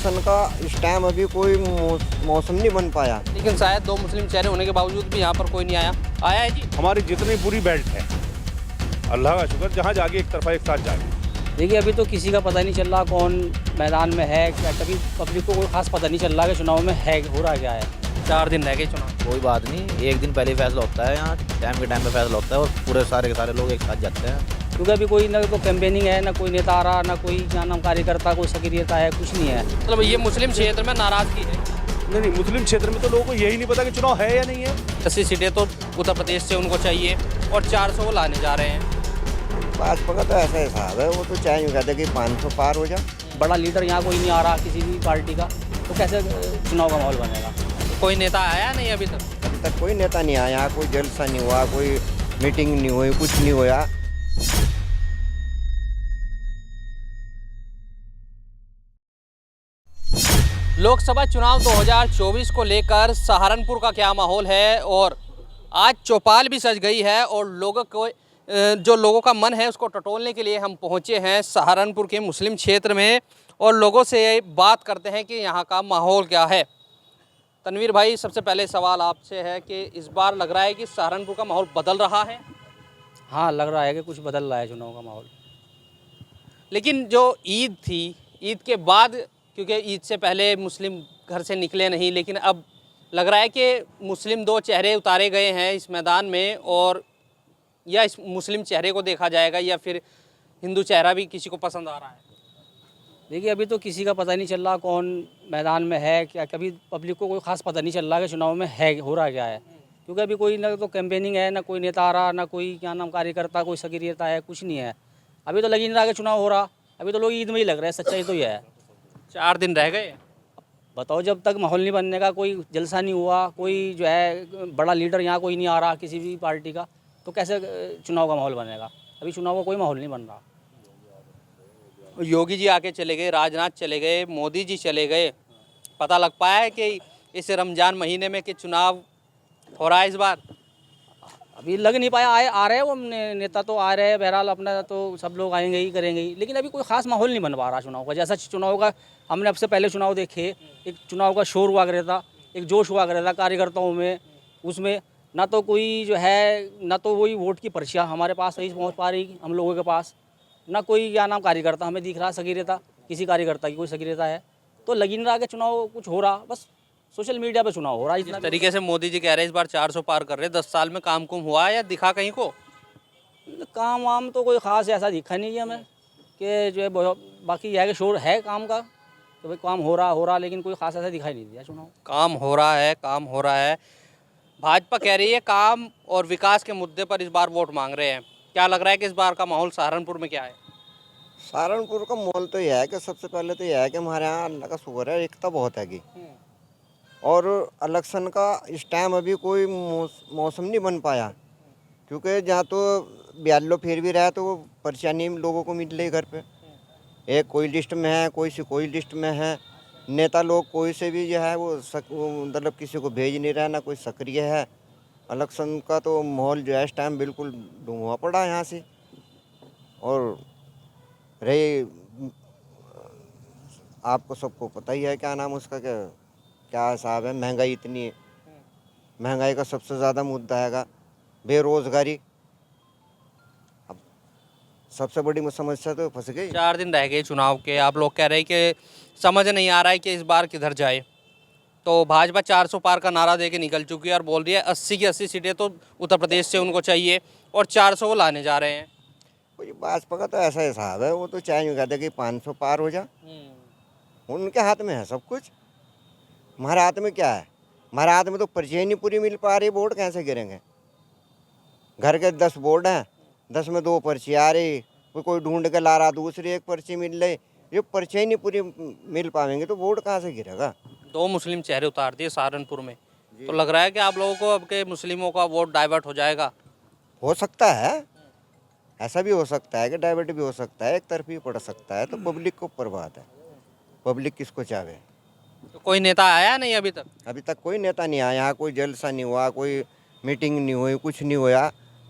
Election का इस time अभी कोई मौसम नहीं बन पाया। लेकिन शायद 2 मुस्लिम चेहरे होने के बावजूद भी यहाँ पर कोई नहीं आया। आया है जी। हमारी जितनी पूरी बेल्ट है, अल्लाह का शुक्र, जहाँ जाके एक तरफा एक साथ जाके। देखिए अभी तो किसी का पता नहीं चल रहा कौन मैदान में है क्या, कभी पब्लिक को कोई खास पता नहीं चल रहा कि चुनाव में है हो रहा क्या है। 4 दिन रह गए चुनाव। कोई बात नहीं, एक दिन पहले ही फैसला होता है, यहाँ टाइम के टाइम पे फैसला होता है और पूरे सारे के सारे लोग एक साथ जाते हैं। क्योंकि अभी कोई ना तो कैंपेनिंग है, ना कोई नेता आ रहा, ना कोई क्या नाम कार्यकर्ता, कोई सक्रियता है, कुछ नहीं है। मतलब ये मुस्लिम क्षेत्र में नाराजगी है। नहीं, मुस्लिम क्षेत्र में तो लोगों को यही नहीं पता कि चुनाव है या नहीं है। 80 सीटें तो उत्तर प्रदेश से उनको चाहिए और 400 वो लाने जा रहे हैं। भाजपा का तो ऐसा हिसाब है, वो तो चाहे यूँ कहते कि 500 पार हो जाए। बड़ा लीडर यहाँ कोई नहीं आ रहा किसी भी पार्टी का, तो कैसे चुनाव का माहौल बनेगा। कोई नेता आया नहीं अभी तक। अभी तक कोई नेता नहीं आया, कोई जलसा नहीं हुआ, कोई मीटिंग नहीं हुई, कुछ नहीं हुआ। लोकसभा चुनाव 2024 को लेकर सहारनपुर का क्या माहौल है, और आज चौपाल भी सज गई है और लोगों का मन है उसको टटोलने के लिए हम पहुंचे हैं सहारनपुर के मुस्लिम क्षेत्र में और लोगों से बात करते हैं कि यहाँ का माहौल क्या है। तनवीर भाई, सबसे पहले सवाल आपसे है कि इस बार लग रहा है कि सहारनपुर का माहौल बदल रहा है? हाँ, लग रहा है कि कुछ बदल रहा है चुनाव का माहौल। लेकिन जो ईद थी, ईद के बाद, क्योंकि ईद से पहले मुस्लिम घर से निकले नहीं, लेकिन अब लग रहा है कि मुस्लिम 2 चेहरे उतारे गए हैं इस मैदान में, और या इस मुस्लिम चेहरे को देखा जाएगा या फिर हिंदू चेहरा भी किसी को पसंद आ रहा है। देखिए अभी तो किसी का पता नहीं चल रहा कौन मैदान में है क्या, कभी पब्लिक को कोई खास पता नहीं चल रहा कि चुनाव में है हो रहा क्या है। क्योंकि अभी कोई ना तो कैंपेनिंग है, ना कोई नेता आ रहा, ना कोई क्या नाम कार्यकर्ता, कोई सक्रियता है, कुछ नहीं है। अभी तो लग ही नहीं रहा कि चुनाव हो रहा। अभी तो लोग ईद में ही लग रहे हैं, सच्चाई तो ये है। 4 दिन रह गए। बताओ, जब तक माहौल नहीं बनने का, कोई जलसा नहीं हुआ, कोई जो है बड़ा लीडर यहाँ कोई नहीं आ रहा किसी भी पार्टी का, तो कैसे चुनाव का माहौल बनेगा। अभी चुनाव का कोई माहौल नहीं बन रहा। योगी जी आके चले गए, राजनाथ चले गए, मोदी जी चले गए, पता लग पाया है कि इस रमज़ान महीने में कि चुनाव हो रहा है इस बार? अभी लग नहीं पाया। आ रहे हैं वो नेता तो आ रहे हैं, बहरहाल अपना तो सब लोग आएंगे ही करेंगे ही, लेकिन अभी कोई खास माहौल नहीं बन पा रहा चुनाव का। जैसा चुनाव का हमने अब से पहले चुनाव देखे, एक चुनाव का शोर हुआ करता था, एक जोश हुआ करता था कार्यकर्ताओं में, उसमें ना तो कोई जो है, ना तो वही वोट की पर्चियाँ हमारे पास सही पहुँच पा रही हम लोगों के पास, ना कोई क्या नाम कार्यकर्ता हमें दिख रहा सक्रियता, किसी कार्यकर्ता की कोई सक्रियता है। तो लग ही नहीं रहा कि चुनाव कुछ हो रहा, बस सोशल मीडिया पे चुनाव हो रहा है। जिस तरीके से मोदी जी कह रहे हैं इस बार 400 पार कर रहे हैं, 10 साल में काम कुम हुआ है या दिखा कहीं को? काम वाम तो कोई ख़ास ऐसा दिखा नहीं है हमें कि जो है बाकी यह है कि शोर है काम का, तो भाई काम हो रहा, लेकिन कोई ख़ास ऐसा दिखाई नहीं दिया चुनाव। काम हो रहा है, काम हो रहा है। भाजपा कह रही है काम और विकास के मुद्दे पर इस बार वोट मांग रहे हैं। क्या लग रहा है कि इस बार का माहौल सहारनपुर में क्या है? सहारनपुर का माहौल तो यह है कि सबसे पहले तो यह है कि हमारे यहाँ अल्लाह का शुक्र है, एकता बहुत है की। और इलेक्शन का इस टाइम अभी कोई मौसम नहीं बन पाया, क्योंकि जहाँ तो ब्यालो फिर भी रहा तो वो परेशानी लोगों को मिल रही घर पे। एक कोई लिस्ट में है, कोई लिस्ट में है। नेता लोग कोई से भी जो है वो मतलब किसी को भेज नहीं रहा, ना कोई सक्रिय है। इलेक्शन का तो माहौल जो है इस टाइम बिल्कुल डूबा पड़ा है यहाँ से। और रही, आपको सबको पता ही है क्या नाम उसका, क्या हिसाब है, महंगाई इतनी है। महंगाई का सबसे ज़्यादा मुद्दा हैगा बेरोज़गारी। अब सबसे बड़ी समस्या तो फंस गई। 4 दिन रह गए चुनाव के, आप लोग कह रहे हैं कि समझ नहीं आ रहा है कि इस बार किधर जाए। तो भाजपा 400 पार का नारा दे के निकल चुकी है और बोल रही है 80 की 80 सीटें तो उत्तर प्रदेश से उनको चाहिए और 400 वो लाने जा रहे हैं। कोई भाजपा का तो ऐसा हिसाब है, वो तो चाहे यूँ कहते कि 500 पार हो जाए। उनके हाथ में है सब कुछ। हमारे हाथ में क्या है? हमारे हाथ में तो पर्चियाँ नहीं पूरी मिल पा रही, वोट कैसे गिरेंगे? घर के 10 बोर्ड हैं, 10 में 2 पर्ची आ रही, कोई ढूंढ के ला रहा, दूसरी एक पर्ची मिल रही। ये पर्चियाँ नहीं पूरी मिल पाएंगे तो वोट कहाँ से गिरेगा? 2 मुस्लिम चेहरे उतार दिए सहारनपुर में, तो लग रहा है कि आप लोगों को अब के मुस्लिमों का वोट डाइवर्ट हो जाएगा। हो सकता है, ऐसा भी हो सकता है कि डाइवर्ट भी हो सकता है, एक तरफी पड़ सकता है। तो पब्लिक को ऊपर बात है, पब्लिक किसको चाहे। तो कोई नेता आया नहीं अभी तक? अभी तक कोई नेता नहीं आया यहाँ, कोई जलसा नहीं हुआ, कोई मीटिंग नहीं हुई, कुछ नहीं हुआ,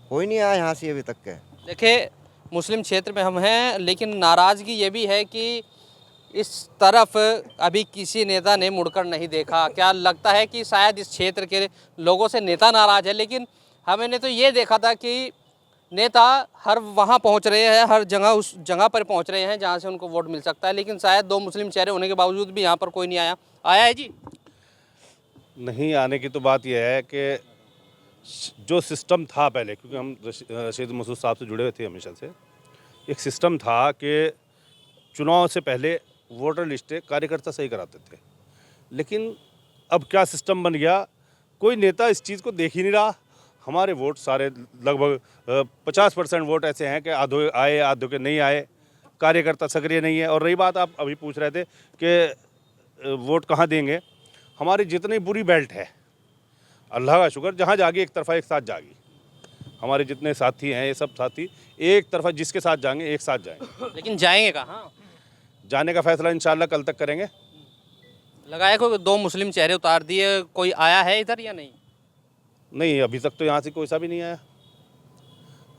कोई नहीं आया यहाँ से अभी तक के। देखिए, मुस्लिम क्षेत्र में हम हैं, लेकिन नाराज़गी ये भी है कि इस तरफ अभी किसी नेता ने मुड़कर नहीं देखा। क्या लगता है कि शायद इस क्षेत्र के लोगों से नेता नाराज़ है, लेकिन हमने तो ये देखा था कि नेता हर वहाँ पहुँच रहे हैं, हर जगह उस जगह पर पहुँच रहे हैं जहाँ से उनको वोट मिल सकता है, लेकिन शायद 2 मुस्लिम चेहरे होने के बावजूद भी यहाँ पर कोई नहीं आया। आया है जी? नहीं आने की तो बात यह है कि जो सिस्टम था पहले, क्योंकि हम रशीद मसूद साहब से जुड़े हुए थे हमेशा से, एक सिस्टम था कि चुनाव से पहले वोटर लिस्टें कार्यकर्ता सही कराते थे। लेकिन अब क्या सिस्टम बन गया, कोई नेता इस चीज़ को देख ही नहीं रहा। हमारे वोट सारे लगभग 50% वोट ऐसे हैं कि आधो आए आधो के नहीं आए, कार्यकर्ता सक्रिय नहीं है। और रही बात आप अभी पूछ रहे थे कि वोट कहाँ देंगे, हमारी जितनी बुरी बेल्ट है, अल्लाह का शुक्र, जहाँ जागी एक तरफा एक साथ जागी। हमारे जितने साथी हैं ये सब साथी एक तरफा जिसके साथ जाएंगे एक साथ जाएंगे। लेकिन जाएंगे कहाँ? जाने का फैसला इंशाल्लाह कल तक करेंगे। लगाया कोई 2 मुस्लिम चेहरे उतार दिए, कोई आया है इधर या नहीं? नहीं, अभी तक तो यहाँ से कोई सा भी नहीं आया।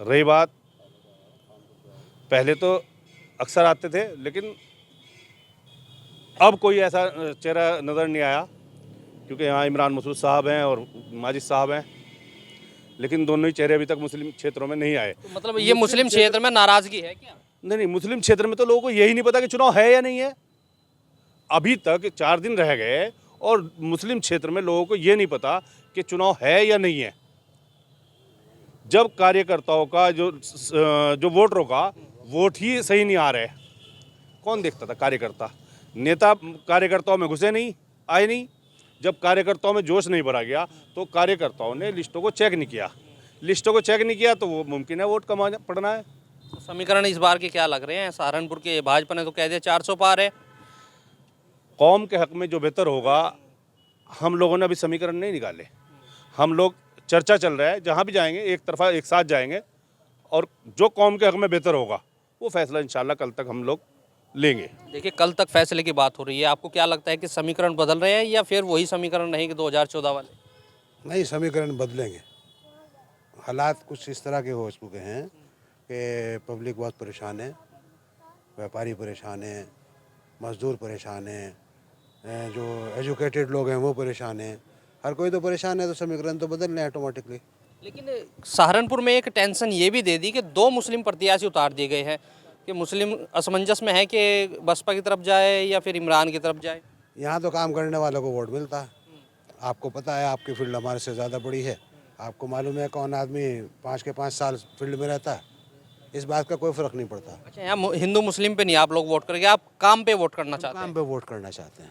रही बात, पहले तो अक्सर आते थे, लेकिन अब कोई ऐसा चेहरा नज़र नहीं आया, क्योंकि यहाँ इमरान मसूद साहब हैं और माजिद साहब हैं, लेकिन दोनों ही चेहरे अभी तक मुस्लिम क्षेत्रों में नहीं आए। तो मतलब ये मुस्लिम क्षेत्र में नाराज़गी है क्या? नहीं, मुस्लिम क्षेत्र में तो लोगों को यही नहीं पता कि चुनाव है या नहीं है। अभी तक 4 दिन रह गए और मुस्लिम क्षेत्र में लोगों को ये नहीं पता कि चुनाव है या नहीं है। जब कार्यकर्ताओं का जो वोटरों का वोट ही सही नहीं आ रहे, कौन देखता था? कार्यकर्ता, नेता कार्यकर्ताओं में घुसे नहीं, आए नहीं। जब कार्यकर्ताओं में जोश नहीं भरा गया तो कार्यकर्ताओं ने लिस्टों को चेक नहीं किया। लिस्टों को चेक नहीं किया तो वो मुमकिन है वोट कम पड़ना है। तो समीकरण इस बार के क्या लग रहे हैं? सहारनपुर के भाजपा ने तो कह दिया 400 पार है। कौम के हक में जो बेहतर होगा, हम लोगों ने अभी समीकरण नहीं निकाले। हम लोग चर्चा चल रहा है, जहाँ भी जाएंगे एक तरफा एक साथ जाएंगे और जो कौम के हक में बेहतर होगा वो फैसला इंशाल्लाह कल तक हम लोग लेंगे। देखिए, कल तक फैसले की बात हो रही है, आपको क्या लगता है कि समीकरण बदल रहे हैं या फिर वही समीकरण रहेंगे 2014 वाले? नहीं, समीकरण बदलेंगे। हालात कुछ इस तरह के हो चुके हैं कि पब्लिक बहुत परेशान है, व्यापारी परेशान है, मजदूर परेशान है, जो एजुकेटेड लोग हैं वो परेशान हैं, हर कोई तो परेशान है, तो समीकरण तो बदल रहे हैं ऑटोमेटिकली। लेकिन सहारनपुर में एक टेंशन ये भी दे दी कि 2 मुस्लिम प्रत्याशी उतार दिए गए हैं कि मुस्लिम असमंजस में है कि बसपा की तरफ जाए या फिर इमरान की तरफ जाए। यहाँ तो काम करने वालों को वोट मिलता है। आपको पता है, आपकी फील्ड हमारे से ज़्यादा बड़ी है, आपको मालूम है कौन आदमी 5 के 5 साल फील्ड में रहता है। इस बात का कोई फ़र्क नहीं पड़ता। अच्छा, यहाँ हिंदू मुस्लिम पे नहीं आप लोग वोट करेंगे, आप काम पे वोट करना चाहते हैं? काम पे वोट करना चाहते हैं।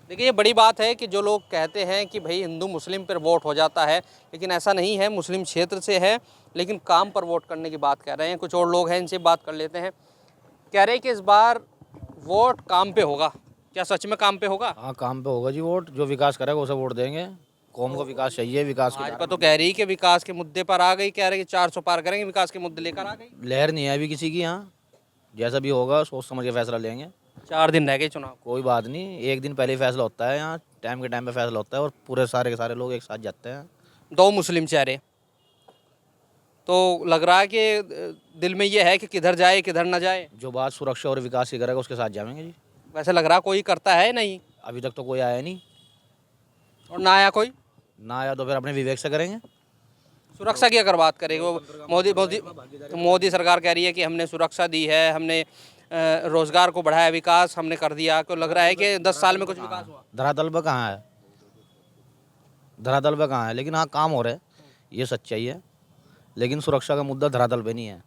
देखिए, ये बड़ी बात है कि जो लोग कहते हैं कि भाई हिंदू मुस्लिम पर वोट हो जाता है, लेकिन ऐसा नहीं है। मुस्लिम क्षेत्र से है लेकिन काम पर वोट करने की बात कह रहे हैं। कुछ और लोग हैं, इनसे बात कर लेते हैं। कह रहे हैं कि इस बार वोट काम पे होगा। क्या सच में काम पे होगा? हाँ, काम पे होगा जी। वोट जो विकास करेगा उसे वोट देंगे। कौम को विकास चाहिए, विकास की भाजपा तो कह रही कि विकास के मुद्दे पर आ गई, कह रहे कि 400 पार करेंगे, विकास के मुद्दे लेकर आ गई। लहर नहीं है अभी किसी की। यहाँ जैसा भी होगा सोच समझ के फैसला लेंगे। 4 दिन रह गए चुनाव। कोई बात नहीं, एक दिन पहले ही फैसला होता है। यहाँ टाइम के टाइम पे फैसला होता है और पूरे सारे के सारे लोग एक साथ जाते हैं। 2 मुस्लिम चेहरे, तो लग रहा है कि दिल में ये है कि किधर जाए किधर ना जाए। जो बात सुरक्षा और विकास की करेगा उसके साथ जाएंगे जी। वैसे लग रहा कोई करता है नहीं, अभी तक तो कोई आया नहीं, और ना आया कोई। ना आया तो फिर अपने विवेक से करेंगे। सुरक्षा की अगर बात करें, वो मोदी सरकार कह रही है कि हमने सुरक्षा दी है, हमने रोजगार को बढ़ाया, विकास हमने कर दिया। तो लग रहा है कि 10 साल में कुछ विकास हुआ? धरातल पर कहाँ है? धरातल पर कहाँ है? लेकिन हाँ, काम हो रहा है, ये सच्चाई है। लेकिन सुरक्षा का मुद्दा धरातल पे नहीं है।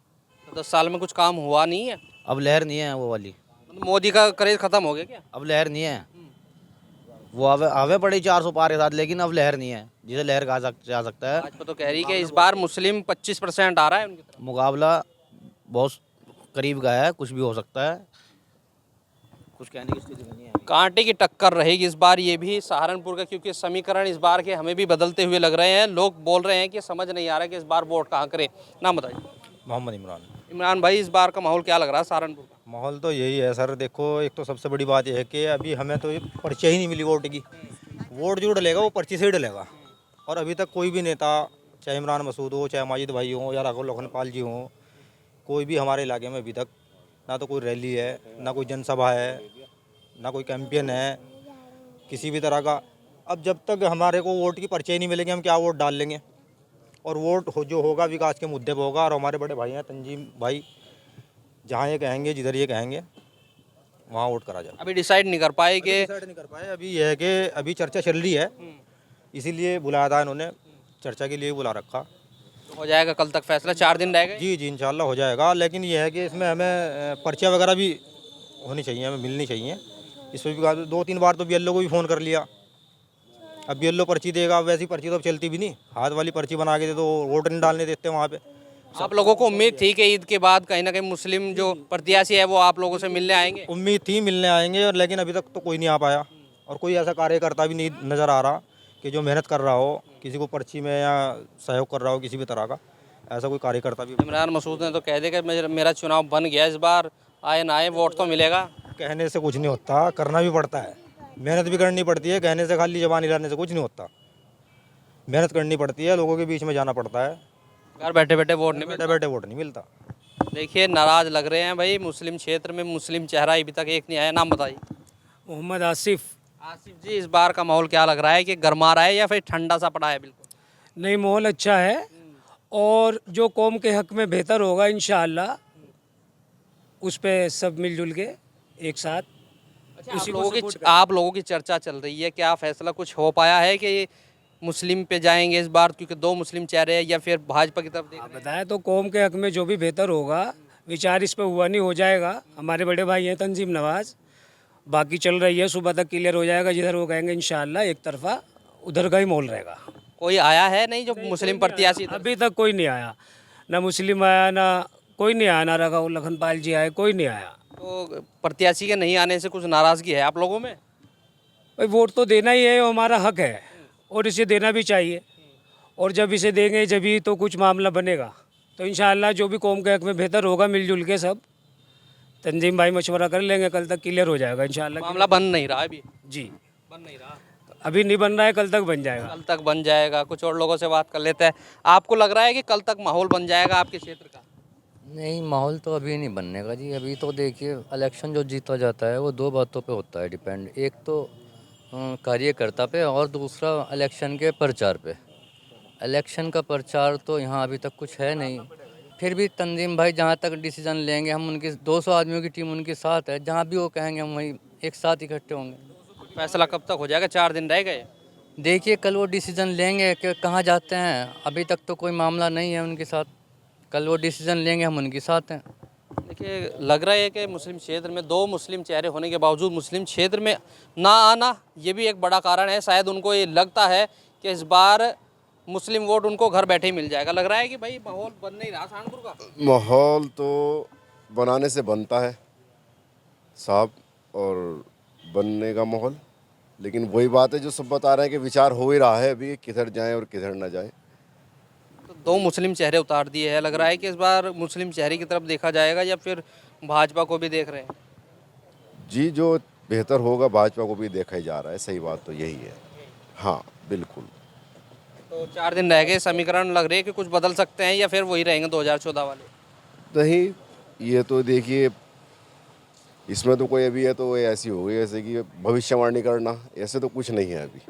तो 10 साल में कुछ काम हुआ नहीं है। अब लहर नहीं है वो वाली। मोदी का क्रेज खत्म हो गया क्या? अब लहर नहीं है। वो आवे पड़े 400 पार के साथ, लेकिन अब लहर नहीं है जिसे लहर कहा जा सकता है। भाजपा तो कह रही कि इस बार मुस्लिम 25% आ रहा है उनकी तरफ। मुकाबला बहुत करीब का है, कुछ भी हो सकता है, कुछ कहने की स्थिति में नहीं है। कांटे की टक्कर रहेगी इस बार, ये भी सहारनपुर का, क्योंकि समीकरण इस बार के हमें भी बदलते हुए लग रहे हैं। लोग बोल रहे हैं कि समझ नहीं आ रहा कि इस बार वोट कहाँ करें। नाम बताइए। मोहम्मद इमरान। इमरान भाई, इस बार का माहौल क्या लग रहा है सहारनपुर का? माहौल तो यही है सर। देखो, एक तो सबसे बड़ी बात यह है कि अभी हमें तो पर्ची ही नहीं मिली वोट की। वोट जो डलेगा वो पर्ची से ही डलेगा। और अभी तक कोई भी नेता, चाहे इमरान मसूद हो, चाहे माजिद भाई हो या राघव लखनपाल जी हो, कोई भी हमारे इलाके में अभी तक ना तो कोई रैली है, ना कोई जनसभा है, ना कोई कैंपेन है किसी भी तरह का। अब जब तक हमारे को वोट की पर्ची नहीं मिलेगी हम क्या वोट डाल लेंगे। और वोट जो होगा विकास के मुद्दे पर होगा। और हमारे बड़े भाई हैं तंजीम भाई, जहाँ ये कहेंगे जिधर ये कहेंगे वहाँ वोट करा जाए। अभी डिसाइड नहीं कर पाए कि डिसाइड नहीं कर पाए। अभी यह है कि अभी चर्चा चल रही है, इसीलिए बुलाया था इन्होंने, चर्चा के लिए बुला रखा। हो जाएगा कल तक फैसला, 4 दिन रह गए। जी जी इंशाल्लाह हो जाएगा। लेकिन यह है कि इसमें हमें पर्चियाँ वगैरह भी होनी चाहिए, हमें मिलनी चाहिए। इस पर भी 2-3 बार तो BLO को भी फ़ोन कर लिया। अब BLO पर्ची देगा, अब वैसी पर्ची तो अब चलती भी नहीं। हाथ वाली पर्ची बना के दे तो वोट नहीं डालने देते वहाँ पे। आप लोगों को उम्मीद थी कि ईद के बाद कहीं ना कहीं मुस्लिम जो प्रत्याशी है वो आप लोगों से मिलने आएंगे? उम्मीद थी मिलने आएंगे, और लेकिन अभी तक तो कोई नहीं आ पाया। और कोई ऐसा कार्यकर्ता भी नहीं नज़र आ रहा कि जो मेहनत कर रहा हो, किसी को पर्ची में या सहयोग कर रहा हो किसी भी तरह का, ऐसा कोई कार्यकर्ता भी। इमरान मसूद ने तो कह दिया कि मेरा चुनाव बन गया, इस बार आए ना आए वोट तो मिलेगा। कहने से कुछ नहीं होता, करना भी पड़ता है, मेहनत भी करनी पड़ती है। कहने से, खाली जबान हिलाने से कुछ नहीं होता, मेहनत करनी पड़ती है, लोगों के बीच में जाना पड़ता है। घर बैठे बैठे वोट नहीं बैठे बैठे वोट नहीं मिलता। देखिए नाराज लग रहे हैं भाई, मुस्लिम क्षेत्र में मुस्लिम चेहरा अभी तक एक नहीं आया। नाम बताइए। मोहम्मद आसिफ। आसिफ जी, इस बार का माहौल क्या लग रहा है कि गर्मा रहा है या फिर ठंडा सा पड़ा है? बिल्कुल नहीं, माहौल अच्छा है और जो कौम के हक में बेहतर होगा इंशाअल्लाह उस पे सब मिलजुल के एक साथ। अच्छा, आप लोगों की चर्चा चल रही है, क्या फैसला कुछ हो पाया है कि मुस्लिम पे जाएंगे इस बार क्योंकि 2 मुस्लिम चेहरे हैं, या फिर भाजपा की तरफ देख रहे हैं? बताया तो कौम के हक में जो भी बेहतर होगा विचार इस पे हुआ नहीं हो जाएगा। हमारे बड़े भाई हैं तंजीम नवाज, बाकी चल रही है, सुबह तक क्लियर हो जाएगा। जिधर वो कहेंगे इंशाअल्लाह एक तरफा उधर का ही माहौल रहेगा। कोई आया है नहीं जो मुस्लिम प्रत्याशी? अभी तक कोई नहीं आया, ना मुस्लिम आया, ना कोई नहीं आया, ना राघव लखनपाल जी आए, कोई नहीं आया। तो प्रत्याशी के नहीं आने से कुछ नाराजगी है आप लोगों में? भाई वोट तो देना ही है, हमारा हक है और इसे देना भी चाहिए। और जब इसे देंगे जब ही तो कुछ मामला बनेगा। तो इंशाअल्लाह जो भी कौम के हक में बेहतर होगा मिलजुल के सब तंजीम भाई मशवरा कर लेंगे, कल तक क्लियर हो जाएगा इंशाअल्लाह। मामला बन नहीं रहा अभी? जी बन नहीं रहा, अभी नहीं बन रहा है, कल तक बन जाएगा। कल तक बन जाएगा। कुछ और लोगों से बात कर लेते हैं। आपको लग रहा है कि कल तक माहौल बन जाएगा आपके क्षेत्र का? नहीं, माहौल तो अभी नहीं बनने का जी। अभी तो देखिए इलेक्शन जो जीता जाता है वो 2 बातों पे होता है डिपेंड। एक तो कार्यकर्ता पे और दूसरा इलेक्शन के प्रचार पे। इलेक्शन का प्रचार तो यहाँ अभी तक कुछ है नहीं। फिर भी तंजीम भाई जहाँ तक डिसीजन लेंगे हम उनकी 200 आदमियों की टीम उनके साथ है, जहाँ भी वो कहेंगे हम वहीं एक साथ इकट्ठे होंगे। फैसला कब तक हो जाएगा? 4 दिन रह गए। देखिए कल वो डिसीजन लेंगे कि कहाँ जाते हैं। अभी तक तो कोई मामला नहीं है उनके साथ, कल वो डिसीजन लेंगे, हम उनके साथ हैं। देखिए लग रहा है कि मुस्लिम क्षेत्र में 2 मुस्लिम चेहरे होने के बावजूद मुस्लिम क्षेत्र में ना आना ये भी एक बड़ा कारण है। शायद उनको ये लगता है कि इस बार मुस्लिम वोट उनको घर बैठे ही मिल जाएगा। लग रहा है कि भाई माहौल बन नहीं रहा सहारनपुर का। माहौल तो बनाने से बनता है साहब, और बनने का माहौल, लेकिन वही बात है जो सब बता रहे हैं कि विचार हो ही रहा है अभी किधर जाएं और किधर ना जाएं। तो 2 मुस्लिम चेहरे उतार दिए हैं। लग रहा है कि इस बार मुस्लिम चेहरे की तरफ देखा जाएगा या फिर भाजपा को भी देख रहे हैं? जी, जो बेहतर होगा भाजपा को भी देखा ही जा रहा है। सही बात तो यही है। हाँ बिल्कुल। तो 4 दिन रह गए, समीकरण लग रहे हैं कि कुछ बदल सकते हैं या फिर वही रहेंगे 2014 वाले? नहीं, ये तो देखिए इसमें तो कोई अभी है तो ऐसी हो गई जैसे कि भविष्यवाणी करना, ऐसे तो कुछ नहीं है अभी।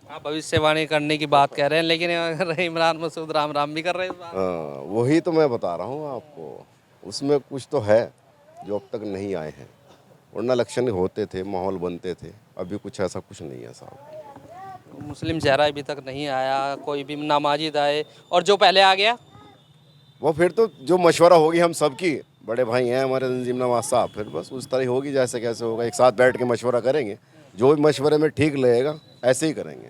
आप भविष्यवाणी करने की बात कह रहे हैं, लेकिन अगर इमरान मसूद राम राम भी कर रहे हैं इस बार। हाँ वही तो मैं बता रहा हूँ आपको, उसमें कुछ तो है जो अब तक नहीं आए हैं, वरना इलेक्शन होते थे, माहौल बनते थे। अभी कुछ ऐसा कुछ नहीं है साहब। मुस्लिम चेहरा अभी तक नहीं आया, कोई भी नामाजिद आए, और जो पहले आ गया वो फिर तो जो मशवरा होगी हम सबकी, बड़े भाई हैं हमारे तंजीम नवाज साहब, फिर बस उस तरह होगी जैसे कैसे होगा। एक साथ बैठ के मशवरा करेंगे, जो भी मशवरे में ठीक लगेगा ऐसे ही करेंगे।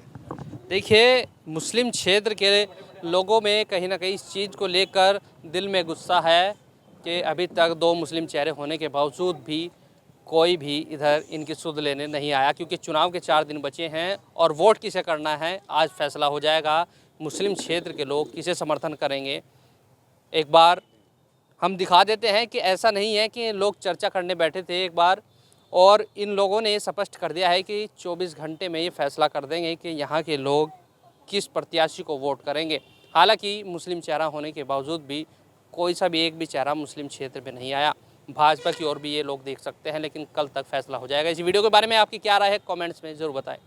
देखिए मुस्लिम क्षेत्र के लोगों में कहीं ना कहीं इस चीज़ को लेकर दिल में गुस्सा है कि अभी तक 2 मुस्लिम चेहरे होने के बावजूद भी कोई भी इधर इनकी सुध लेने नहीं आया, क्योंकि चुनाव के 4 दिन बचे हैं और वोट किसे करना है आज फैसला हो जाएगा। मुस्लिम क्षेत्र के लोग किसे समर्थन करेंगे एक बार हम दिखा देते हैं कि ऐसा नहीं है कि लोग चर्चा करने बैठे थे एक बार, और इन लोगों ने स्पष्ट कर दिया है कि 24 घंटे में ये फैसला कर देंगे कि यहाँ के लोग किस प्रत्याशी को वोट करेंगे। हालांकि मुस्लिम चेहरा होने के बावजूद भी कोई सा भी एक भी चेहरा मुस्लिम क्षेत्र में नहीं आया। भाजपा की ओर भी ये लोग देख सकते हैं, लेकिन कल तक फैसला हो जाएगा। इस वीडियो के बारे में आपकी क्या राय है, कमेंट्स में ज़रूर बताएं।